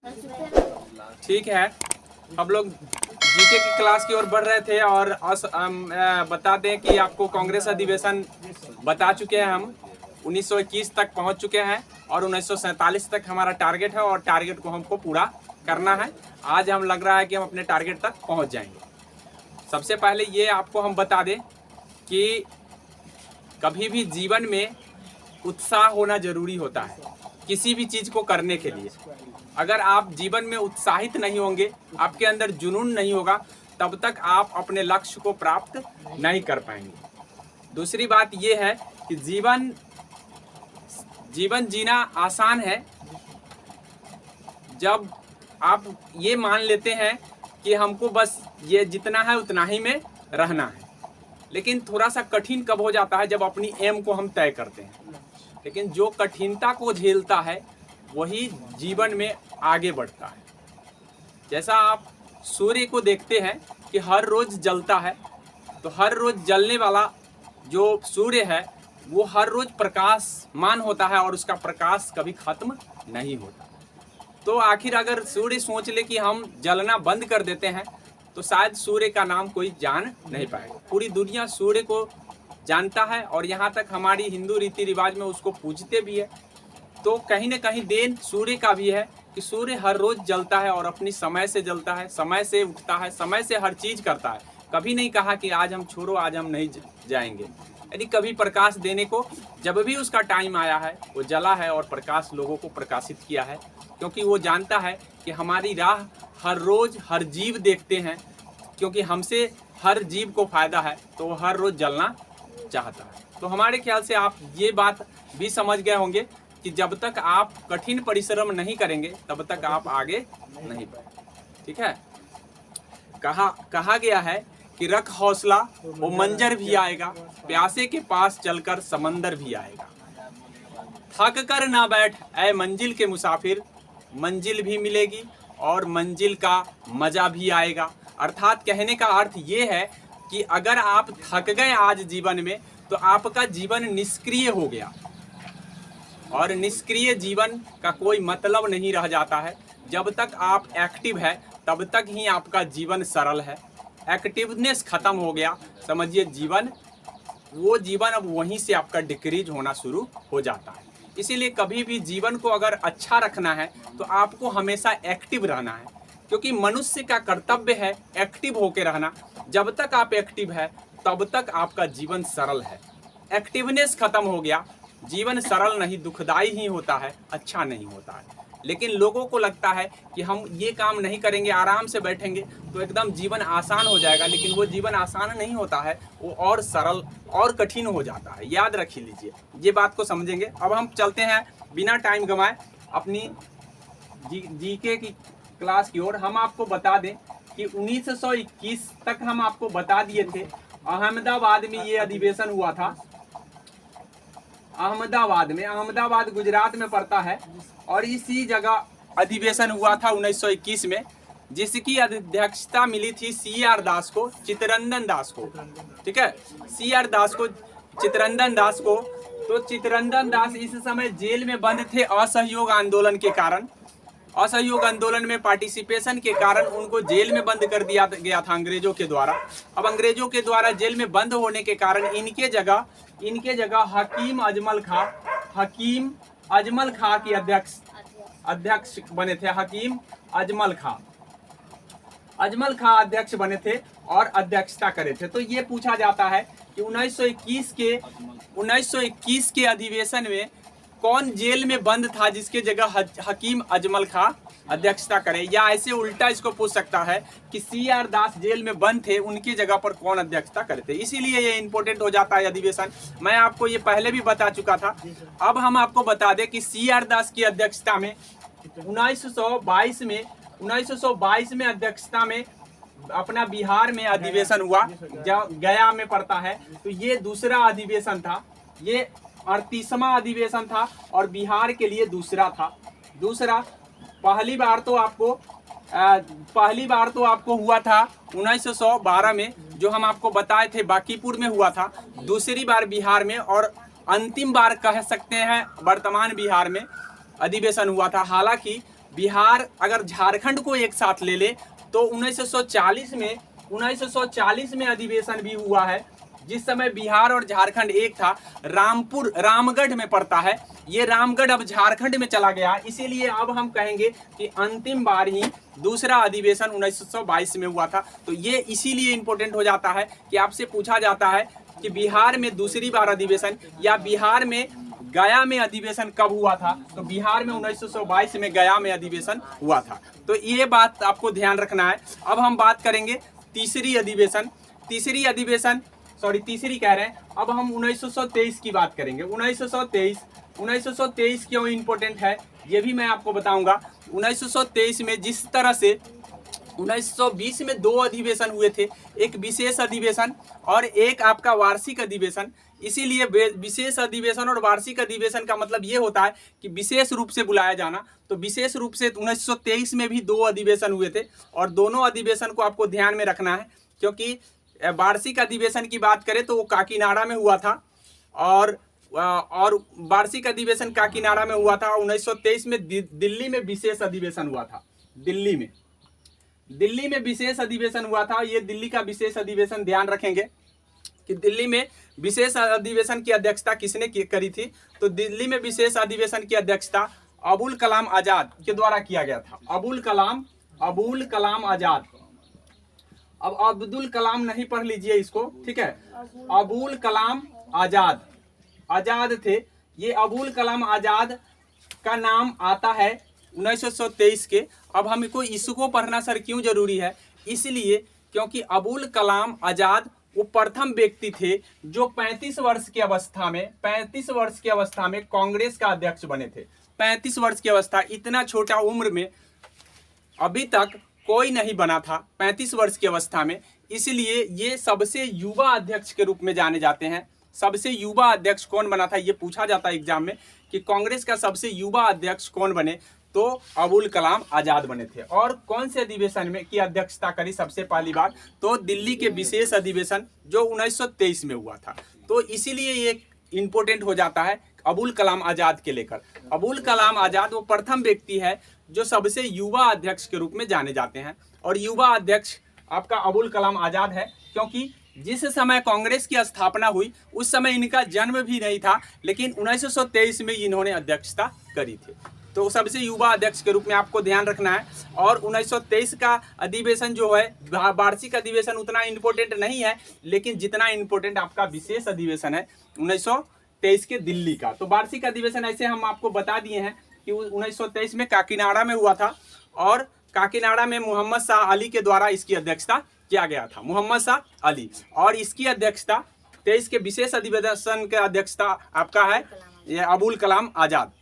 ठीक है, हम लोग जीके की क्लास की ओर बढ़ रहे थे और बता दें कि आपको कांग्रेस अधिवेशन बता चुके हैं। हम 1921 तक पहुंच चुके हैं और 1947 तक हमारा टारगेट है और टारगेट को हमको पूरा करना है। आज हम लग रहा है कि हम अपने टारगेट तक पहुंच जाएंगे। सबसे पहले ये आपको हम बता दें कि कभी भी जीवन में उत्साह होना जरूरी होता है किसी भी चीज़ को करने के लिए। अगर आप जीवन में उत्साहित नहीं होंगे, आपके अंदर जुनून नहीं होगा, तब तक आप अपने लक्ष्य को प्राप्त नहीं कर पाएंगे। दूसरी बात यह है कि जीवन जीना आसान है जब आप ये मान लेते हैं कि हमको बस ये जितना है उतना ही में रहना है। लेकिन थोड़ा सा कठिन कब हो जाता है, जब अपनी एम को हम तय करते हैं। लेकिन जो कठिनता को झेलता है वही जीवन में आगे बढ़ता है। जैसा आप सूर्य को देखते हैं कि हर रोज जलता है, तो हर रोज जलने वाला जो सूर्य है वो हर रोज प्रकाशमान होता है और उसका प्रकाश कभी खत्म नहीं होता। तो आखिर अगर सूर्य सोच ले कि हम जलना बंद कर देते हैं तो शायद सूर्य का नाम कोई जान नहीं पाएगा। पूरी दुनिया सूर्य को जानता है और यहाँ तक हमारी हिंदू रीति रिवाज में उसको पूजते भी है। तो कहीं न कहीं देन सूर्य का भी है कि सूर्य हर रोज जलता है और अपनी समय से जलता है, समय से उठता है, समय से हर चीज करता है। कभी नहीं कहा कि आज हम छोड़ो, आज हम नहीं जाएंगे। यदि कभी प्रकाश देने को जब भी उसका टाइम आया है वो जला है और प्रकाश लोगों को प्रकाशित किया है, क्योंकि वो जानता है कि हमारी राह हर रोज हर जीव देखते हैं, क्योंकि हमसे हर जीव को फायदा है तो वो हर रोज जलना चाहता है। तो हमारे ख्याल से आप ये बात भी समझ गए होंगे कि जब तक आप कठिन परिश्रम नहीं करेंगे तब तक आप आगे नहीं बढ़ेंगे। ठीक है, कहा गया है कि रख हौसला वो मंजर भी आएगा, प्यासे के पास चलकर समंदर भी आएगा। थक कर ना बैठ ऐ मंजिल के मुसाफिर, मंजिल भी मिलेगी और मंजिल का मजा भी आएगा। अर्थात कहने का अर्थ ये है कि अगर आप थक गए आज जीवन में तो आपका जीवन निष्क्रिय हो गया और निष्क्रिय जीवन का कोई मतलब नहीं रह जाता है। जब तक आप एक्टिव है तब तक ही आपका जीवन सरल है। एक्टिवनेस खत्म हो गया, समझिए वो जीवन अब वहीं से आपका डिक्रीज होना शुरू हो जाता है। इसीलिए कभी भी जीवन को अगर अच्छा रखना है तो आपको हमेशा एक्टिव रहना है, क्योंकि मनुष्य का कर्तव्य है एक्टिव होकर रहना। जब तक आप एक्टिव है तब तक आपका जीवन सरल है। एक्टिवनेस खत्म हो गया, जीवन सरल नहीं, दुखदाई ही होता है, अच्छा नहीं होता है। लेकिन लोगों को लगता है कि हम ये काम नहीं करेंगे, आराम से बैठेंगे तो एकदम जीवन आसान हो जाएगा, लेकिन वो जीवन आसान नहीं होता है, वो और सरल और कठिन हो जाता है। याद रख लीजिए, ये बात को समझेंगे। अब हम चलते हैं बिना टाइम गंवाए अपनी जीके की क्लास की ओर। हम आपको बता दें कि 1921 तक हम आपको बता दिए थे। अहमदाबाद में ये अधिवेशन हुआ था। अहमदाबाद गुजरात में पड़ता है और इसी जगह अधिवेशन हुआ था 1921 में, जिसकी अध्यक्षता मिली थी CR दास को, चित्तरंजन दास को। ठीक है, CR दास को, चित्तरंजन दास को। तो चित्तरंजन दास इस समय जेल में बंद थे असहयोग आंदोलन के कारण। असहयोग आंदोलन में पार्टिसिपेशन के कारण उनको जेल में बंद कर दिया गया था अंग्रेजों के द्वारा। अब अंग्रेजों के द्वारा जेल में बंद होने के कारण इनके जगह हकीम अजमल खां की अध्यक्ष बने थे। हकीम अजमल खां अध्यक्ष बने थे और अध्यक्षता करे थे। तो ये पूछा जाता है कि 1921 के अधिवेशन में कौन जेल में बंद था जिसके जगह हकीम अजमल खां अध्यक्षता करे, या ऐसे उल्टा इसको पूछ सकता है कि CR दास जेल में बंद थे, उनकी जगह पर कौन अध्यक्षता करे थे। इसीलिए ये इंपॉर्टेंट हो जाता है अधिवेशन। मैं आपको ये पहले भी बता चुका था। अब हम आपको बता दें कि CR दास की अध्यक्षता में 1922 में अध्यक्षता में अपना बिहार में अधिवेशन हुआ, गया में पड़ता है। तो ये दूसरा अधिवेशन था, ये 38वां अधिवेशन था और बिहार के लिए दूसरा था। पहली बार तो आपको हुआ था 1912 में, जो हम आपको बताए थे बांकीपुर में हुआ था। दूसरी बार बिहार में और अंतिम बार कह सकते हैं वर्तमान बिहार में अधिवेशन हुआ था। हालांकि बिहार अगर झारखंड को एक साथ ले ले तो 1940 में अधिवेशन भी हुआ है, जिस समय बिहार और झारखंड एक था। रामगढ़ में पड़ता है, ये रामगढ़ अब झारखंड में चला गया, इसीलिए अब हम कहेंगे कि अंतिम बार ही दूसरा अधिवेशन 1922 में हुआ था। तो ये इसीलिए इंपॉर्टेंट हो जाता है कि आपसे पूछा जाता है कि बिहार में दूसरी बार अधिवेशन या बिहार में गया में अधिवेशन कब हुआ था, तो बिहार में 1922 में गया में अधिवेशन हुआ था। तो ये बात आपको ध्यान रखना है। अब हम बात करेंगे तीसरी कह रहे हैं, अब हम 1923 की बात करेंगे। 1923 क्यों इंपॉर्टेंट है ये भी मैं आपको बताऊंगा। 1923 में जिस तरह से 1920 में 2 अधिवेशन हुए थे, एक विशेष अधिवेशन और एक आपका वार्षिक अधिवेशन। इसीलिए विशेष अधिवेशन और वार्षिक अधिवेशन का मतलब ये होता है कि विशेष रूप से बुलाया जाना। तो विशेष रूप से 1923 में भी 2 अधिवेशन हुए थे और दोनों अधिवेशन को आपको ध्यान में रखना है, क्योंकि वार्षिक अधिवेशन की बात करें तो वो काकीनाडा में हुआ था और वार्षिक अधिवेशन काकीनाडा में हुआ था। 1923 में दिल्ली में विशेष अधिवेशन हुआ था। दिल्ली में विशेष अधिवेशन हुआ था। ये दिल्ली का विशेष अधिवेशन ध्यान रखेंगे कि दिल्ली में विशेष अधिवेशन की अध्यक्षता किसने करी थी, तो दिल्ली में विशेष अधिवेशन की अध्यक्षता अबुल कलाम आजाद के द्वारा किया गया था। अबुल कलाम आजाद। अब अब्दुल कलाम नहीं पढ़ लीजिए इसको, ठीक है। अबुल कलाम आजाद थे। ये अबुल कलाम आजाद का नाम आता है 1923 के। अब हमको इसको पढ़ना सर क्यों जरूरी है, इसलिए क्योंकि अबुल कलाम आजाद वो प्रथम व्यक्ति थे जो 35 वर्ष की अवस्था में कांग्रेस का अध्यक्ष बने थे। 35 वर्ष की अवस्था, इतना छोटा उम्र में अभी तक कोई नहीं बना था 35 वर्ष की अवस्था में। इसलिए ये सबसे युवा अध्यक्ष के रूप में जाने जाते हैं। सबसे युवा अध्यक्ष कौन बना था ये पूछा जाता है एग्जाम में कि कांग्रेस का सबसे युवा अध्यक्ष कौन बने, तो अबुल कलाम आजाद बने थे। और कौन से अधिवेशन में की अध्यक्षता करी सबसे पहली बार, तो दिल्ली के विशेष अधिवेशन जो 1923 में हुआ था। तो इसीलिए ये इंपॉर्टेंट हो जाता है अबुल कलाम आजाद के लेकर। अबुल कलाम आजाद वो प्रथम व्यक्ति है जो सबसे युवा अध्यक्ष के रूप में जाने जाते हैं। और युवा अध्यक्ष आपका अबुल कलाम आजाद है, क्योंकि जिस समय कांग्रेस की स्थापना हुई उस समय इनका जन्म भी नहीं था, लेकिन 1923 में इन्होंने अध्यक्षता करी थी। तो सबसे युवा अध्यक्ष के रूप में आपको ध्यान रखना है। और 1923 का अधिवेशन जो है, वार्षिक अधिवेशन उतना इंपॉर्टेंट नहीं है, लेकिन जितना इंपॉर्टेंट आपका विशेष अधिवेशन है 1923 के दिल्ली का। तो वार्षिक अधिवेशन ऐसे हम आपको बता दिए हैं कि 1923 में काकीनाडा में हुआ था और काकीनाडा में मोहम्मद शाह अली के द्वारा इसकी अध्यक्षता किया गया था। मोहम्मद शाह अली। और इसकी अध्यक्षता 23 के विशेष अधिवेशन की अध्यक्षता आपका है ये अबुल कलाम आजाद।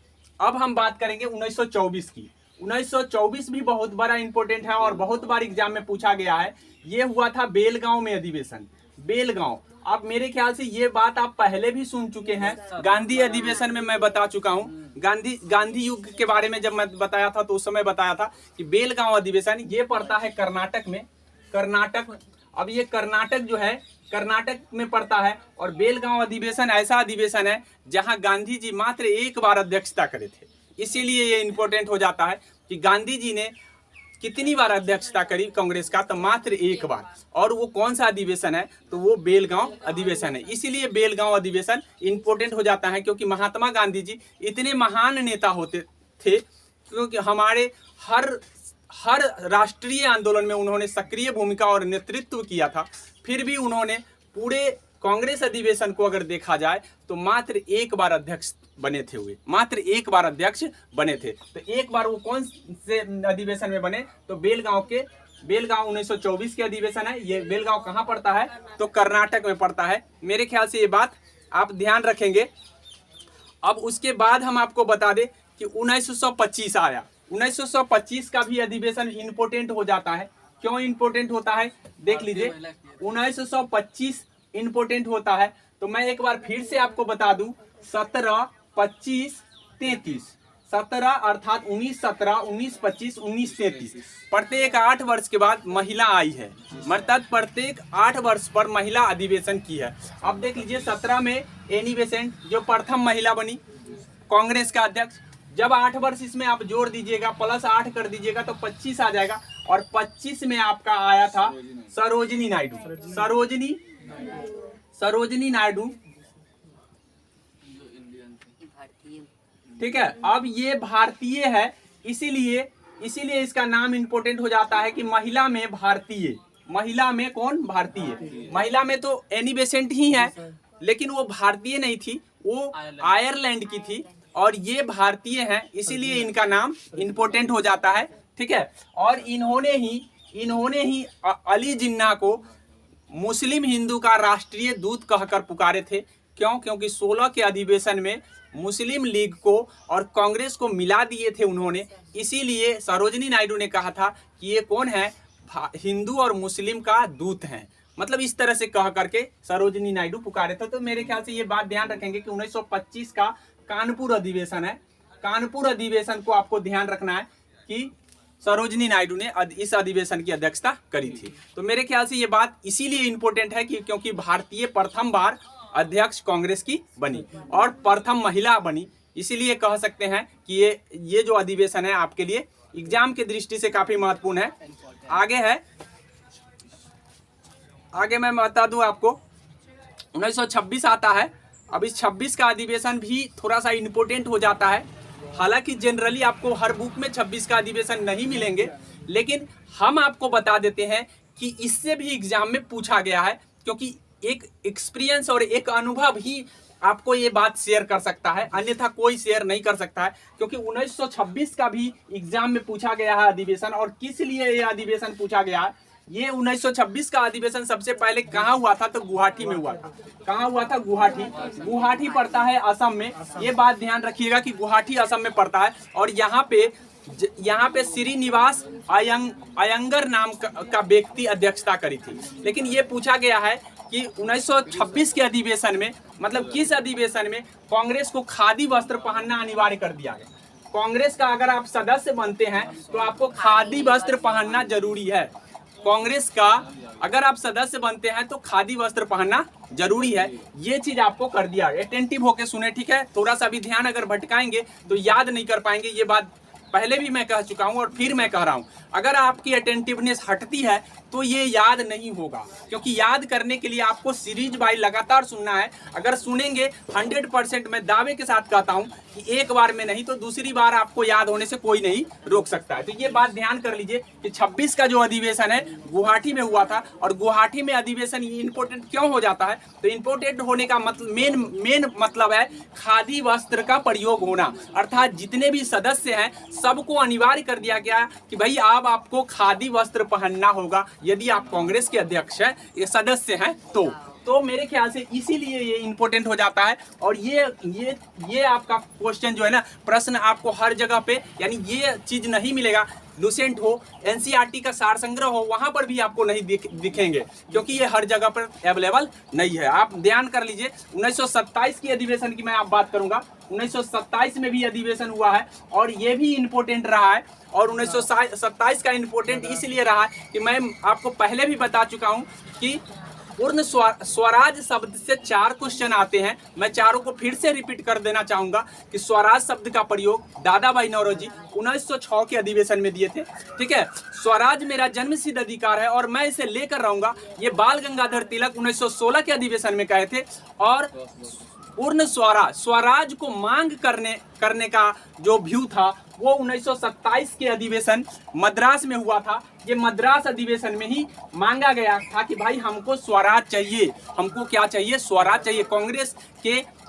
अब हम बात करेंगे 1924 की। 1924 भी बहुत बड़ा इंपॉर्टेंट है और बहुत बार एग्जाम में पूछा गया है। ये हुआ था बेलगांव में अधिवेशन। बेलगांव, अब मेरे ख्याल से ये बात आप पहले भी सुन चुके हैं। गांधी अधिवेशन में मैं बता चुका हूँ। गांधी युग के बारे में जब मैं बताया था तो उस समय बताया था कि बेलगांव अधिवेशन ये पड़ता है कर्नाटक में। अब ये कर्नाटक जो है कर्नाटक में पड़ता है। और बेलगांव अधिवेशन ऐसा अधिवेशन है जहां गांधी जी मात्र एक बार अध्यक्षता करे थे। इसीलिए ये इंपॉर्टेंट हो जाता है कि गांधी जी ने कितनी बार अध्यक्षता करी कांग्रेस का, तो मात्र एक बार। और वो कौन सा अधिवेशन है, तो वो बेलगांव अधिवेशन है। इसीलिए बेलगांव अधिवेशन इंपॉर्टेंट हो जाता है, क्योंकि महात्मा गांधी जी इतने महान नेता होते थे, क्योंकि हमारे हर राष्ट्रीय आंदोलन में उन्होंने सक्रिय भूमिका और नेतृत्व किया था। फिर भी उन्होंने पूरे कांग्रेस अधिवेशन को अगर देखा जाए तो मात्र एक बार अध्यक्ष बने थे। तो एक बार वो कौन से अधिवेशन में बने, तो बेलगांव 1924 के अधिवेशन है। ये बेलगांव कहाँ पड़ता है, तो कर्नाटक में पड़ता है। मेरे ख्याल से ये बात आप ध्यान रखेंगे। अब उसके बाद हम आपको बता दें कि 1925 आया। 1925 का भी अधिवेशन इंपॉर्टेंट हो जाता है। क्यों इंपॉर्टेंट होता है देख लीजिए। 1925 इंपॉर्टेंट होता है, तो मैं एक बार फिर से आपको बता दूं 17, 25, 33। 17 अर्थात 1917, 1925, 1933 प्रत्येक 8 वर्ष के बाद महिला आई है। मतलब प्रत्येक 8 वर्ष पर महिला अधिवेशन की है। अब देख लीजिए 17 में एनी बेसेंट जो प्रथम महिला बनी कांग्रेस का अध्यक्ष। जब 8 वर्ष इसमें आप जोड़ दीजिएगा प्लस 8 कर दीजिएगा तो 25 आ जाएगा। और 25 में आपका आया था सरोजिनी नायडू। सरोजिनी नायडू, ठीक है। अब ये भारतीय है, इसीलिए इसका नाम इंपोर्टेंट हो जाता है कि महिला में भारतीय। महिला में कौन? भारतीय। महिला में तो एनी बेसेंट ही है, लेकिन वो भारतीय नहीं थी, वो आयरलैंड की थी, और ये भारतीय हैं, इसीलिए इनका नाम इंपोर्टेंट हो जाता है, ठीक है। और इन्होंने ही अली जिन्ना को मुस्लिम हिंदू का राष्ट्रीय दूत कहकर पुकारे थे। क्यों? क्योंकि 16 के अधिवेशन में मुस्लिम लीग को और कांग्रेस को मिला दिए थे उन्होंने, इसीलिए सरोजिनी नायडू ने कहा था कि ये कौन है? हिंदू और मुस्लिम का दूत हैं। मतलब इस तरह से कह करके सरोजिनी नायडू पुकारे थे। तो मेरे ख्याल से ये बात ध्यान रखेंगे कि 1925 का कानपुर अधिवेशन है। कानपुर अधिवेशन को आपको ध्यान रखना है कि सरोजिनी नायडू ने इस अधिवेशन की अध्यक्षता करी थी। तो मेरे ख्याल से ये बात इसीलिए इंपॉर्टेंट है कि क्योंकि भारतीय प्रथम बार अध्यक्ष कांग्रेस की बनी और प्रथम महिला बनी, इसीलिए कह सकते हैं कि ये जो अधिवेशन है आपके लिए एग्जाम की दृष्टि से काफी महत्वपूर्ण है। आगे मैं बता दूं आपको 1926 आता है। अब इस 26 का अधिवेशन भी थोड़ा सा इंपॉर्टेंट हो जाता है। हालांकि जनरली आपको हर बुक में 26 का अधिवेशन नहीं मिलेंगे, लेकिन हम आपको बता देते हैं कि इससे भी एग्जाम में पूछा गया है, क्योंकि एक एक्सपीरियंस और एक अनुभव ही आपको ये बात शेयर कर सकता है, अन्यथा कोई शेयर नहीं कर सकता है। क्योंकि 1926 का भी एग्जाम में पूछा गया है अधिवेशन। और किस लिए ये अधिवेशन पूछा गया है? ये 1926 का अधिवेशन सबसे पहले कहाँ हुआ था? तो गुवाहाटी में हुआ था। कहाँ हुआ था? गुवाहाटी पड़ता है असम में। ये बात ध्यान रखिएगा कि गुवाहाटी असम में पड़ता है। और यहाँ पे श्रीनिवास अयंगर नाम का व्यक्ति अध्यक्षता करी थी। लेकिन ये पूछा गया है कि 1926 के अधिवेशन में, मतलब किस अधिवेशन में कांग्रेस को खादी वस्त्र पहनना अनिवार्य कर दिया गया? कांग्रेस का अगर आप सदस्य बनते हैं तो आपको खादी वस्त्र पहनना जरूरी है। कांग्रेस का अगर आप सदस्य बनते हैं तो खादी वस्त्र पहनना जरूरी है। ये चीज आपको कर दिया। अटेंटिव होके सुने, ठीक है। थोड़ा सा भी ध्यान अगर भटकाएंगे तो याद नहीं कर पाएंगे। ये बात पहले भी मैं कह चुका हूं और फिर मैं कह रहा हूं, अगर आपकी अटेंटिवनेस हटती है तो ये याद नहीं होगा, क्योंकि याद करने के लिए आपको सीरीज बाय लगातार सुनना है। अगर सुनेंगे 100% मैं दावे के साथ कहता हूं कि एक बार में नहीं तो दूसरी बार आपको याद होने से कोई नहीं रोक सकता है। तो ये बात ध्यान कर लीजिए कि 26 का जो अधिवेशन है गुवाहाटी में हुआ था। और गुवाहाटी में अधिवेशन इंपोर्टेंट क्यों हो जाता है? तो इंपोर्टेंट होने का मतलब मेन मतलब है खादी वस्त्र का प्रयोग होना। अर्थात जितने भी सदस्य हैं सबको अनिवार्य कर दिया गया कि भाई आपको खादी वस्त्र पहनना होगा यदि आप कांग्रेस के अध्यक्ष हैं, ये सदस्य हैं तो मेरे ख्याल से इसीलिए ये इंपॉर्टेंट हो जाता है। और ये आपका क्वेश्चन जो है ना, प्रश्न आपको हर जगह पे, यानी ये चीज नहीं मिलेगा लुसेंट हो, एनसीईआरटी का सार संग्रह हो, वहां पर भी आपको नहीं दिखेंगे, क्योंकि ये हर जगह पर अवेलेबल नहीं है। आप ध्यान कर लीजिए 1927 की अधिवेशन की मैं आप बात करूंगा। 1927 में भी अधिवेशन हुआ है और ये भी इंपॉर्टेंट रहा है। और 1927 का इंपॉर्टेंट इसलिए रहा है कि मैं आपको पहले भी बता चुका हूं कि पूर्ण स्वराज शब्द से 4 क्वेश्चन आते हैं। मैं चारों को फिर से रिपीट कर देना चाहूंगा कि स्वराज शब्द का प्रयोग दादा भाई नौरोजी 1906 के अधिवेशन में दिए थे, ठीक है। स्वराज मेरा जन्मसिद्ध अधिकार है और मैं इसे लेकर रहूंगा, ये बाल गंगाधर तिलक 1916 के अधिवेशन में कहे थे। और पूर्ण स्वराज को मांग करने का जो व्यू था वो 1927 के अधिवेशन मद्रास में हुआ था। ये मद्रास अधिवेशन में ही मांगा गया था कि भाई हमको स्वराज चाहिए। हमको क्या चाहिए? स्वराज चाहिए।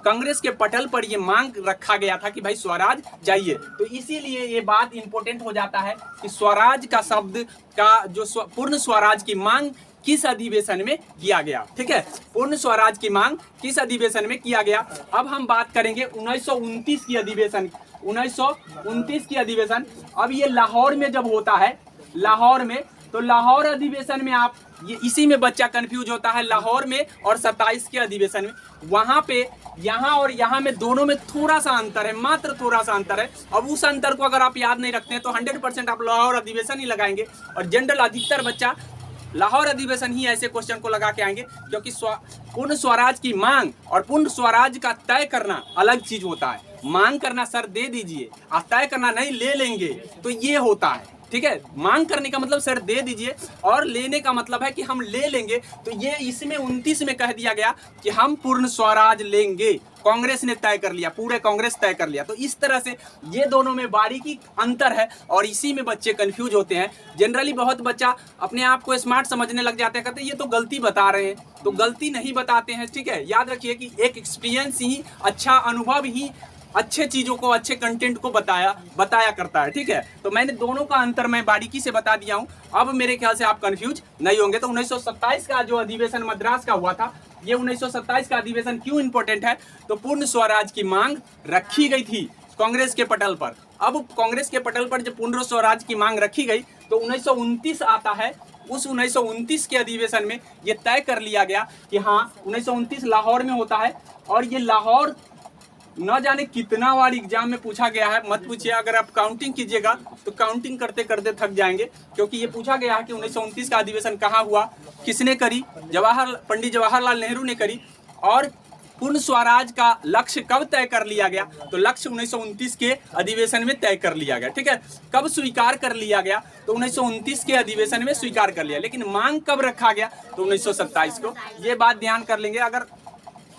कांग्रेस के पटल पर ये मांग रखा गया था कि भाई स्वराज चाहिए। तो इसीलिए ये बात इंपॉर्टेंट हो जाता है कि स्वराज का शब्द का जो पूर्ण स्वराज की मांग किस अधिवेशन में किया गया, ठीक है। पूर्ण स्वराज की मांग किस अधिवेशन में किया गया। अब हम बात करेंगे 1929 की अधिवेशन। 1929 की अधिवेशन, अब ये लाहौर में जब होता है, लाहौर में, तो लाहौर अधिवेशन में आप ये इसी में बच्चा कंफ्यूज होता है, लाहौर में और 27 के अधिवेशन में। वहां पे यहाँ और यहाँ में दोनों में थोड़ा सा अंतर है, मात्र थोड़ा सा अंतर है। अब उस अंतर को अगर आप याद नहीं रखते हैं तो 100% आप लाहौर अधिवेशन ही लगाएंगे। और जनरल अधिकतर बच्चा लाहौर अधिवेशन ही ऐसे क्वेश्चन को लगा के आएंगे, क्योंकि पूर्ण स्वराज की मांग और पूर्ण स्वराज का तय करना अलग चीज होता है। मांग करना सर दे दीजिए, आप तय करना नहीं ले लेंगे, तो ये होता है। ठीक है, मांग करने का मतलब सर दे दीजिए और लेने का मतलब है कि हम ले लेंगे। तो ये इसमें 29 में कह दिया गया कि हम पूर्ण स्वराज लेंगे, कांग्रेस ने तय कर लिया, पूरे कांग्रेस तय कर लिया। तो इस तरह से ये दोनों में बारीकी अंतर है और इसी में बच्चे कंफ्यूज होते हैं। जनरली बहुत बच्चा अपने आप को स्मार्ट समझने लग जाते हैं, कहते हैं ये तो गलती बता रहे हैं, तो गलती नहीं बताते हैं। ठीक है, याद रखिए कि एक एक्सपीरियंस ही, अच्छा अनुभव ही अच्छे चीज़ों को, अच्छे कंटेंट को बताया करता है। ठीक है, तो मैंने दोनों का अंतर मैं बारीकी से बता दिया हूँ। अब मेरे ख्याल से आप कंफ्यूज नहीं होंगे। तो 1927 का जो अधिवेशन मद्रास का हुआ था, ये 1927 का अधिवेशन क्यों इंपॉर्टेंट है, तो पूर्ण स्वराज की मांग रखी गई थी कांग्रेस के पटल पर। अब कांग्रेस के पटल पर जब पूर्ण स्वराज की मांग रखी गई तो 1929 आता है। उस 1929 के अधिवेशन में ये तय कर लिया गया कि हाँ, 1929 लाहौर में होता है। और ये लाहौर न जाने कितना बार एग्जाम में पूछा गया है, मत पूछिए। अगर आप काउंटिंग कीजिएगा तो काउंटिंग करते करते थक जाएंगे, क्योंकि ये पूछा गया है कि 1929 का अधिवेशन कहाँ हुआ, किसने करी, पंडित जवाहरलाल नेहरू ने करी। और पूर्ण स्वराज का लक्ष्य कब तय कर लिया गया, तो लक्ष्य 1929 के अधिवेशन में तय कर लिया गया। ठीक है, कब स्वीकार कर लिया गया, तो 1929 के अधिवेशन में स्वीकार कर लिया। लेकिन मांग कब रखा गया, तो 1927 को। ये बात ध्यान कर लेंगे। अगर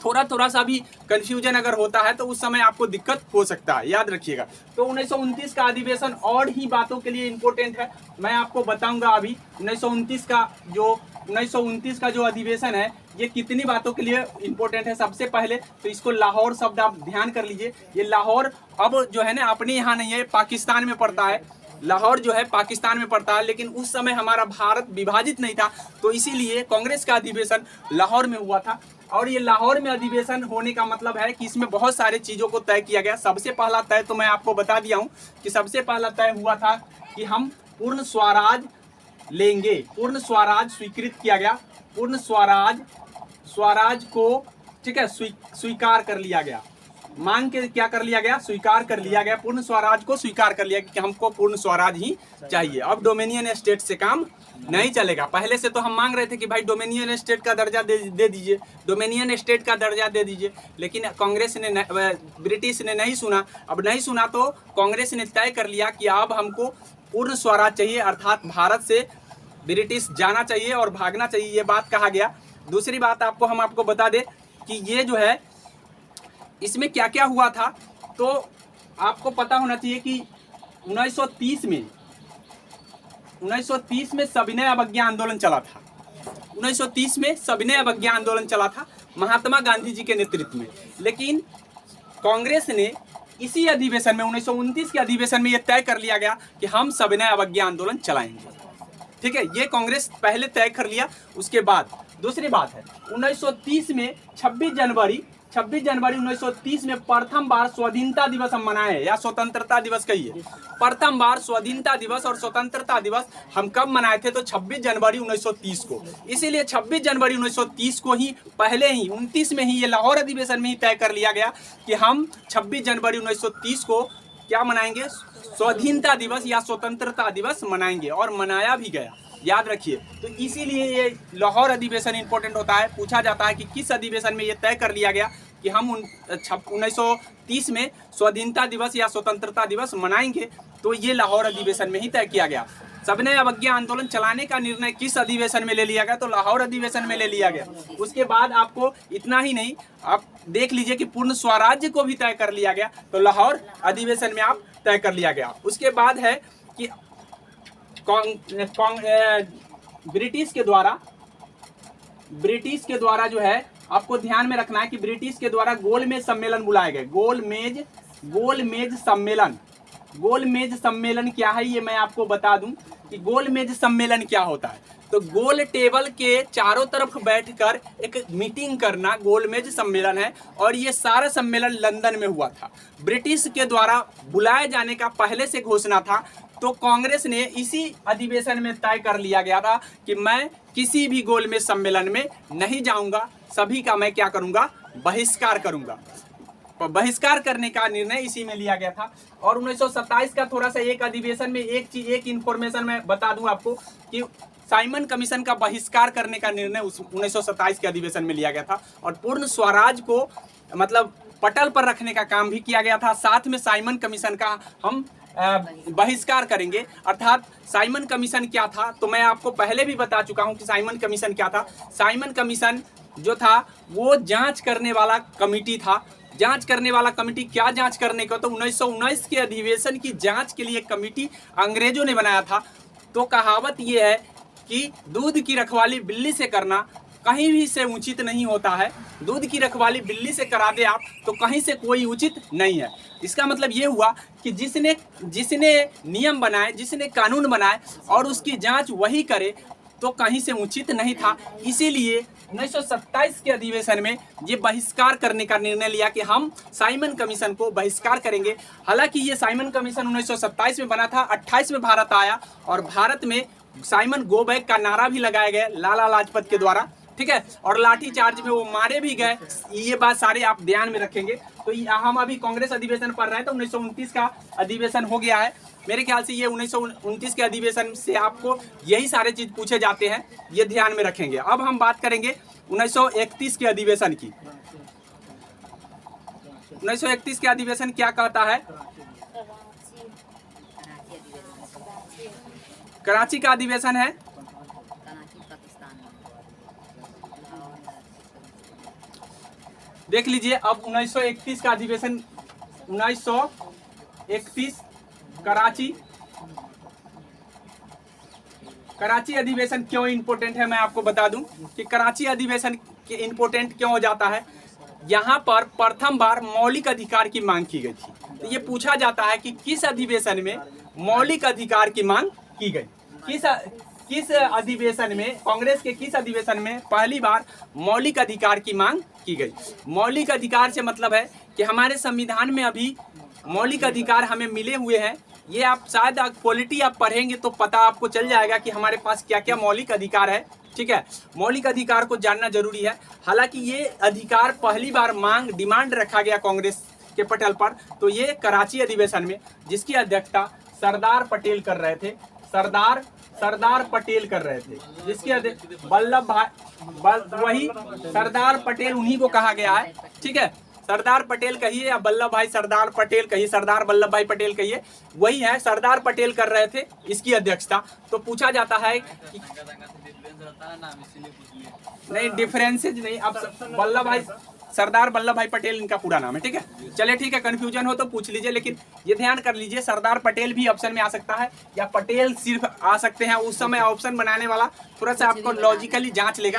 थोड़ा सा भी कंफ्यूजन अगर होता है तो उस समय आपको दिक्कत हो सकता है, याद रखिएगा। तो 1929 का अधिवेशन और ही बातों के लिए इम्पोर्टेंट है, मैं आपको बताऊंगा अभी। 1929 का जो अधिवेशन है ये कितनी बातों के लिए इम्पोर्टेंट है। सबसे पहले तो इसको लाहौर शब्द आप ध्यान कर लीजिए। ये लाहौर अब जो है ना अपने यहाँ नहीं है, पाकिस्तान में पड़ता है। लाहौर जो है पाकिस्तान में पड़ता है, लेकिन उस समय हमारा भारत विभाजित नहीं था, तो इसीलिए कांग्रेस का अधिवेशन लाहौर में हुआ था। और ये लाहौर में अधिवेशन होने का मतलब है कि इसमें बहुत सारे चीज़ों को तय किया गया। सबसे पहला तय तो मैं आपको बता दिया हूँ कि सबसे पहला तय हुआ था कि हम पूर्ण स्वराज लेंगे, पूर्ण स्वराज स्वीकृत किया गया, पूर्ण स्वराज को, ठीक है, स्वीकार कर लिया गया। मांग के क्या कर लिया गया, स्वीकार कर लिया गया, पूर्ण स्वराज को स्वीकार कर लिया कि हमको पूर्ण स्वराज ही चाहिए। अब डोमिनियन स्टेट से काम नहीं चलेगा। पहले से तो हम मांग रहे थे कि भाई डोमिनियन स्टेट का दर्जा दे दीजिए, डोमिनियन स्टेट का दर्जा दे दीजिए, लेकिन कांग्रेस ने, ब्रिटिश ने नहीं सुना। अब नहीं सुना तो कांग्रेस ने तय कर लिया कि अब हमको पूर्ण स्वराज चाहिए, अर्थात भारत से ब्रिटिश जाना चाहिए और भागना चाहिए, ये बात कहा गया। दूसरी बात हम आपको बता दें कि ये जो है इसमें क्या क्या हुआ था, तो आपको पता होना चाहिए कि 1930 में सविनय अवज्ञा आंदोलन चला था। 1930 में सविनय अवज्ञा आंदोलन चला था महात्मा गांधी जी के नेतृत्व में। लेकिन कांग्रेस ने इसी अधिवेशन में, 1929 के अधिवेशन में, यह तय कर लिया गया कि हम सविनय अवज्ञा आंदोलन चलाएंगे। ठीक है, ये कांग्रेस पहले तय कर लिया। उसके बाद दूसरी बात है 1930 में 26 जनवरी 1930 में प्रथम बार स्वाधीनता दिवस हम मनाए, या स्वतंत्रता दिवस कहिए। प्रथम बार स्वाधीनता दिवस और स्वतंत्रता दिवस हम कब मनाए थे, तो 26 जनवरी 1930 को। इसीलिए 26 जनवरी 1930 को ही, पहले ही 29 में ही, ये लाहौर अधिवेशन में ही तय कर लिया गया कि हम 26 जनवरी 1930 को क्या मनाएंगे, स्वाधीनता दिवस या स्वतंत्रता दिवस मनाएंगे, और मनाया भी गया, याद रखिए। तो इसीलिए ये लाहौर अधिवेशन इंपॉर्टेंट होता है। पूछा जाता है कि किस अधिवेशन में ये तय कर लिया गया कि हम 1930 में स्वाधीनता दिवस या स्वतंत्रता दिवस मनाएंगे, तो ये लाहौर अधिवेशन में ही तय किया गया। सविनय अवज्ञा आंदोलन चलाने का निर्णय किस अधिवेशन में ले लिया गया, तो लाहौर अधिवेशन में ले लिया गया। उसके बाद आपको इतना ही नहीं, आप देख लीजिए कि पूर्ण स्वराज्य को भी तय कर लिया गया, तो लाहौर अधिवेशन में आप तय कर लिया गया। उसके बाद है कि ब्रिटिश के द्वारा जो है, आपको ध्यान में रखना है कि ब्रिटिश के द्वारा गोलमेज सम्मेलन बुलाए गए। गोलमेज सम्मेलन क्या है, ये मैं आपको बता दूं कि गोलमेज सम्मेलन क्या होता है। तो गोल टेबल के चारों तरफ बैठकर एक मीटिंग करना गोलमेज सम्मेलन है, और ये सारा सम्मेलन लंदन में हुआ था। ब्रिटिश के द्वारा बुलाए जाने का पहले से घोषणा था, तो कांग्रेस ने इसी अधिवेशन में तय कर लिया गया था कि मैं किसी भी गोलमेज सम्मेलन में नहीं जाऊंगा, सभी का मैं क्या करूंगा, बहिष्कार करूंगा। बहिष्कार करने का निर्णय इसी में लिया गया था। और 1927 का थोड़ा सा एक अधिवेशन में एक इंफॉर्मेशन मैं बता दूं आपको कि साइमन कमीशन का बहिष्कार करने का निर्णय 1927 के अधिवेशन में लिया गया था, और पूर्ण स्वराज को, मतलब पटल पर रखने का काम भी किया गया था। साथ में साइमन कमीशन का हम बहिष्कार करेंगे। अर्थात साइमन कमीशन क्या था, तो मैं आपको पहले भी बता चुका हूं कि साइमन कमीशन क्या था। साइमन कमीशन जो था वो जांच करने वाला कमिटी था। जांच करने वाला कमिटी क्या जांच करने को, तो 1919 के अधिवेशन की जांच के लिए कमिटी अंग्रेजों ने बनाया था। तो कहावत ये है कि दूध की रखवाली बिल्ली से करना कहीं भी से उचित नहीं होता है। दूध की रखवाली बिल्ली से करा दे आप तो कहीं से कोई उचित नहीं है। इसका मतलब ये हुआ कि जिसने नियम बनाए, जिसने कानून बनाए और उसकी जांच वही करे तो कहीं से उचित नहीं था। इसीलिए 1927 के अधिवेशन में ये बहिष्कार करने का निर्णय लिया कि हम साइमन कमीशन को बहिष्कार करेंगे। हालांकि ये साइमन कमीशन 1927 में बना था, 28 में भारत आया और भारत में साइमन गो बैक का नारा भी लगाया गया लाला लाजपत के द्वारा, ठीक है, और लाठी चार्ज में वो मारे भी गए। ये बात सारे आप ध्यान में रखेंगे। तो हम अभी कांग्रेस अधिवेशन पढ़ रहे हैं, तो 1929 का अधिवेशन हो गया है। मेरे ख्याल से ये 1929 के अधिवेशन से आपको यही सारे चीज पूछे जाते हैं, ये ध्यान में रखेंगे। अब हम बात करेंगे 1931 के अधिवेशन की। 1931 के अधिवेशन क्या कहता है? कराची का अधिवेशन है। देख लीजिए अब 1931 का अधिवेशन, 1931 कराची अधिवेशन क्यों इंपॉर्टेंट है, मैं आपको बता दूं कि कराची अधिवेशन के इंपॉर्टेंट क्यों हो जाता है। यहाँ पर प्रथम बार मौलिक अधिकार की मांग की गई थी। तो ये पूछा जाता है कि किस अधिवेशन में मौलिक अधिकार की मांग की गई, किस अधिवेशन में, कांग्रेस के किस अधिवेशन में पहली बार मौलिक अधिकार की मांग की गई। मौलिक अधिकार से मतलब है कि हमारे संविधान में अभी मौलिक अधिकार हमें मिले हुए हैं। ये आप शायद पॉलिटी आप पढ़ेंगे तो पता आपको चल जाएगा कि हमारे पास क्या क्या मौलिक अधिकार है, ठीक है। मौलिक अधिकार को जानना जरूरी है। हालांकि ये अधिकार पहली बार डिमांड रखा गया कांग्रेस के पटल पर, तो ये कराची अधिवेशन में, जिसकी अध्यक्षता सरदार पटेल कर रहे थे, सरदार पटेल कर रहे थे, जिसके वल्लभ भाई, वही सरदार पटेल, उन्हीं को कहा गया है, ठीक है। सरदार पटेल कहिए या वल्लभ भाई सरदार पटेल कहिए, सरदार वल्लभ भाई पटेल कहिए, वही है, सरदार पटेल कर रहे थे इसकी अध्यक्षता। तो पूछा जाता है कि नहीं, डिफरेंसेज नहीं, अब वल्लभ भाई, सरदार वल्लभ भाई पटेल इनका पूरा नाम है, ठीक है। चलिए ठीक है, कंफ्यूजन हो तो पूछ लीजिए, लेकिन ये ध्यान कर लीजिए सरदार पटेल भी ऑप्शन में आ सकता है या पटेल सिर्फ आ सकते हैं। उस समय ऑप्शन बनाने वाला थोड़ा सा आपको लॉजिकली जांच लेगा।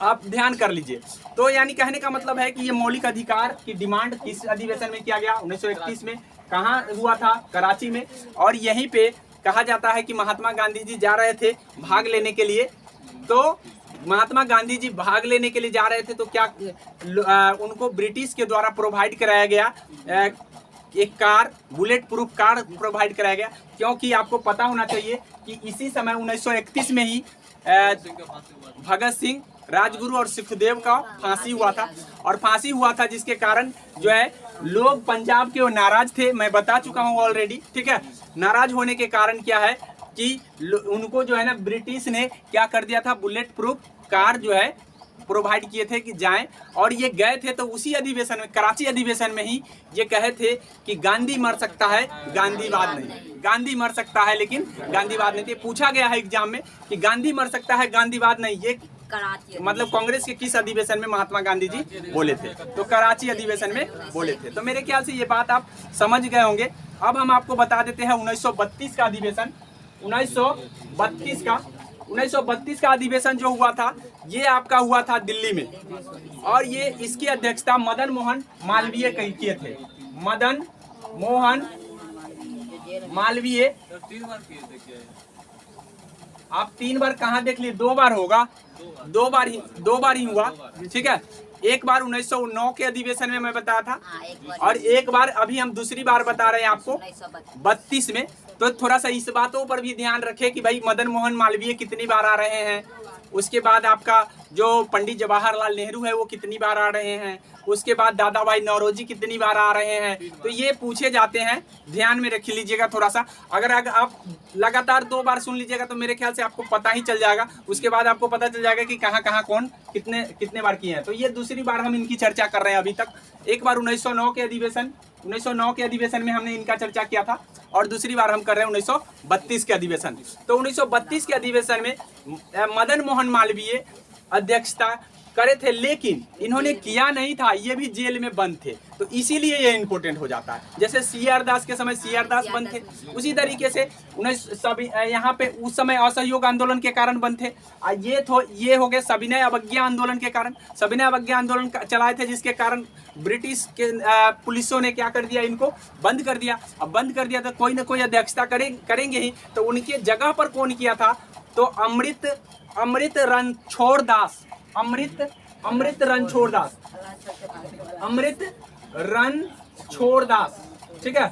आप ध्यान कर लीजिए। तो यानी कहने का मतलब है कि ये मौलिक अधिकार की डिमांड किस अधिवेशन में किया गया? 1931 में। कहाँ हुआ था? कराची में। और यहीं पे कहा जाता है कि महात्मा गांधी जी जा रहे थे भाग लेने के लिए। तो महात्मा गांधी जी भाग लेने के लिए जा रहे थे तो क्या उनको ब्रिटिश के द्वारा प्रोवाइड कराया गया एक car, bullet proof car provide कराया गया, क्योंकि आपको पता होना चाहिए कि इसी समय 1931 में ही भगत सिंह, राजगुरु और सुखदेव का फांसी हुआ था। और फांसी हुआ था जिसके कारण जो है लोग पंजाब के वो नाराज थे, मैं बता चुका हूँ ऑलरेडी, ठीक है। नाराज होने के कारण क्या है कि उनको जो है ना ब्रिटिश ने क्या कर दिया था, बुलेट प्रूफ कार जो है प्रोवाइड किए थे कि जाएं। और ये गए थे तो उसी अधिवेशन में, कराची अधिवेशन में ही ये कहे थे कि गांधी मर सकता है, गांधीवाद नहीं। गांधी मर सकता है लेकिन गांधीवाद नहीं। पूछा गया है एग्जाम में कि गांधी मर सकता है, गांधीवाद नहीं, ये मतलब कांग्रेस के किस अधिवेशन में महात्मा गांधी जी बोले थे? तो कराची अधिवेशन में बोले थे। तो मेरे ख्याल से ये बात आप समझ गए होंगे। अब हम आपको बता देते हैं 1932 का अधिवेशन। 1932 का अधिवेशन जो हुआ था ये आपका हुआ था दिल्ली में, और ये इसकी अध्यक्षता मदन मोहन मालवीय किए थे। मदन मोहन मालवीय। आप 3 बार कहाँ देख लिए? 2 बार होगा, 2 बार ही हुआ, ठीक है। एक बार 1909 के अधिवेशन में मैं बताया था, और एक बार अभी हम दूसरी बार बता रहे हैं आपको 32 में। तो थोड़ा सा इस बातों पर भी ध्यान रखें कि भाई मदन मोहन मालवीय कितनी बार आ रहे हैं, उसके बाद आपका जो पंडित जवाहरलाल नेहरू है वो कितनी बार आ रहे हैं, उसके बाद दादा भाई नौरोजी कितनी बार आ रहे हैं, तो ये पूछे जाते हैं। ध्यान में रख लीजिएगा थोड़ा सा। अगर आप लगातार 2 बार सुन लीजिएगा तो मेरे ख्याल से आपको पता ही चल जाएगा। उसके बाद आपको पता चल जाएगा कि कहाँ कहाँ कौन कितने बार किए हैं। तो ये दूसरी बार हम इनकी चर्चा कर रहे हैं। अभी तक एक बार 1909 के अधिवेशन में हमने इनका चर्चा किया था, और दूसरी बार हम कर रहे हैं 1932 के अधिवेशन। तो 1932 के अधिवेशन में मदन मोहन मालवीय अध्यक्षता करे थे, लेकिन इन्होंने किया नहीं था, ये भी जेल में बंद थे, तो इसीलिए ये इंपॉर्टेंट हो जाता है। जैसे सीआर दास के समय सीआर दास बंद थे, उसी तरीके से यहाँ पे उस समय असहयोग आंदोलन के कारण बंद थे। ये हो गए सविनय अवज्ञा आंदोलन के कारण। सविनय अवज्ञा आंदोलन चलाए थे, जिसके कारण ब्रिटिश के पुलिसों ने क्या कर दिया, इनको बंद कर दिया। अब बंद कर दिया तो कोई ना कोई अध्यक्षता करेंगे ही, तो उनके जगह पर कौन किया था, तो अमृत रणछोड़ दास, अमृत रणछोड़ दास, ठीक है।